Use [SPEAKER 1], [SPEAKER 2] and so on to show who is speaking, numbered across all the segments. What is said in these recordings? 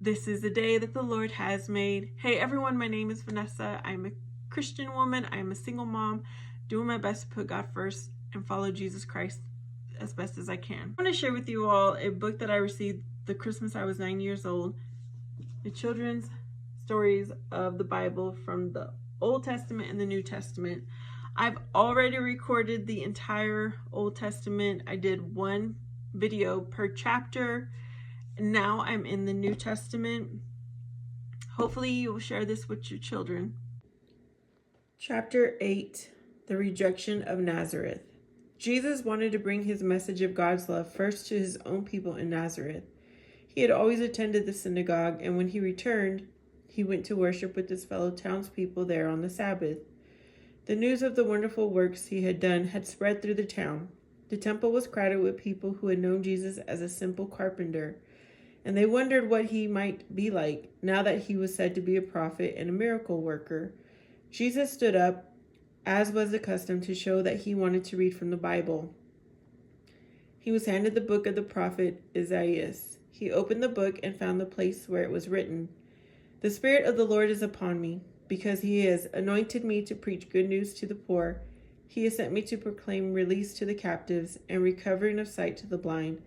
[SPEAKER 1] This is the day that the Lord has made. Hey everyone, my name is Vanessa. I'm a Christian woman. I'm a single mom, doing my best to put God first and follow Jesus Christ as best as I can. I want to share with you all a book that I received the Christmas I was 9 years old. The children's stories of the Bible from the Old Testament and the New Testament. I've already recorded the entire Old Testament. I did one video per chapter. Now I'm in the New Testament. Hopefully you will share this with your children. Chapter 8, the rejection of Nazareth. Jesus wanted to bring his message of God's love first to his own people in Nazareth. He had always attended the synagogue, and when he returned, he went to worship with his fellow townspeople there on the Sabbath. The news of the wonderful works he had done had spread through the town. The temple was crowded with people who had known Jesus as a simple carpenter, and they wondered what he might be like now that he was said to be a prophet and a miracle worker. Jesus stood up, as was the custom, to show that he wanted to read from the Bible. He was handed the book of the prophet Isaiah. He opened the book and found the place where it was written, "The Spirit of the Lord is upon me, because he has anointed me to preach good news to the poor. He has sent me to proclaim release to the captives and recovering of sight to the blind,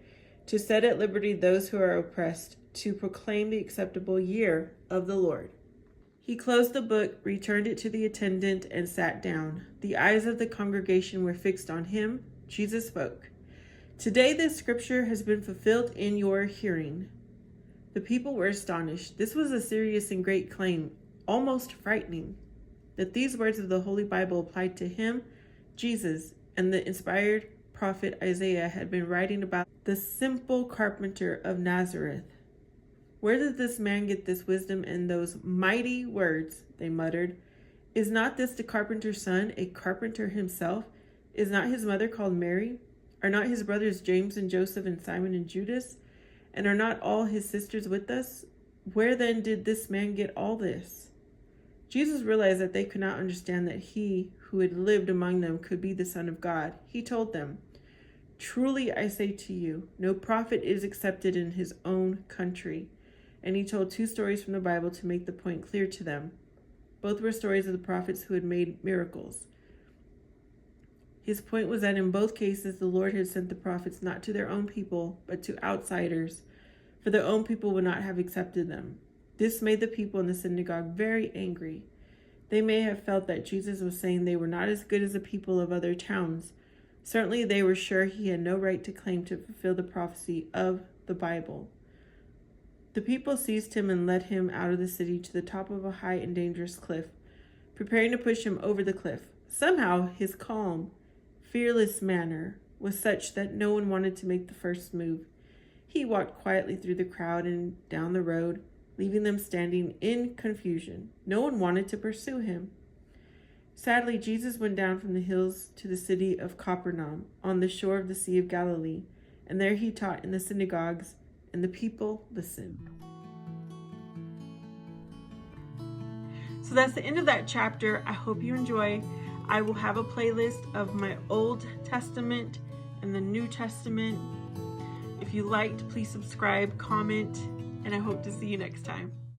[SPEAKER 1] to set at liberty those who are oppressed, to proclaim the acceptable year of the Lord." He closed the book, returned it to the attendant, and sat down. The eyes of the congregation were fixed on him. Jesus spoke, "Today this scripture has been fulfilled in your hearing." The people were astonished. This was a serious and great claim, almost frightening, that these words of the Holy Bible applied to him, Jesus, and the inspired prophet Isaiah had been writing about the simple carpenter of Nazareth. "Where did this man get this wisdom and those mighty words?" they muttered. "Is not this the carpenter's son, a carpenter himself? Is not his mother called Mary? Are not his brothers James and Joseph and Simon and Judas? And are not all his sisters with us? Where then did this man get all this?" Jesus realized that they could not understand that he who had lived among them could be the Son of God. He told them, "Truly I say to you, no prophet is accepted in his own country." And he told two stories from the Bible to make the point clear to them. Both were stories of the prophets who had made miracles. His point was that in both cases, the Lord had sent the prophets not to their own people, but to outsiders, for their own people would not have accepted them. This made the people in the synagogue very angry. They may have felt that Jesus was saying they were not as good as the people of other towns. Certainly they were sure he had no right to claim to fulfill the prophecy of the Bible. The people seized him and led him out of the city to the top of a high and dangerous cliff, preparing to push him over the cliff. Somehow his calm, fearless manner was such that no one wanted to make the first move. He walked quietly through the crowd and down the road, leaving them standing in confusion. No one wanted to pursue him. Sadly, Jesus went down from the hills to the city of Capernaum on the shore of the Sea of Galilee, and there he taught in the synagogues, and the people listened. So that's the end of that chapter. I hope you enjoy. I will have a playlist of my Old Testament and the New Testament. If you liked, please subscribe, comment, and I hope to see you next time.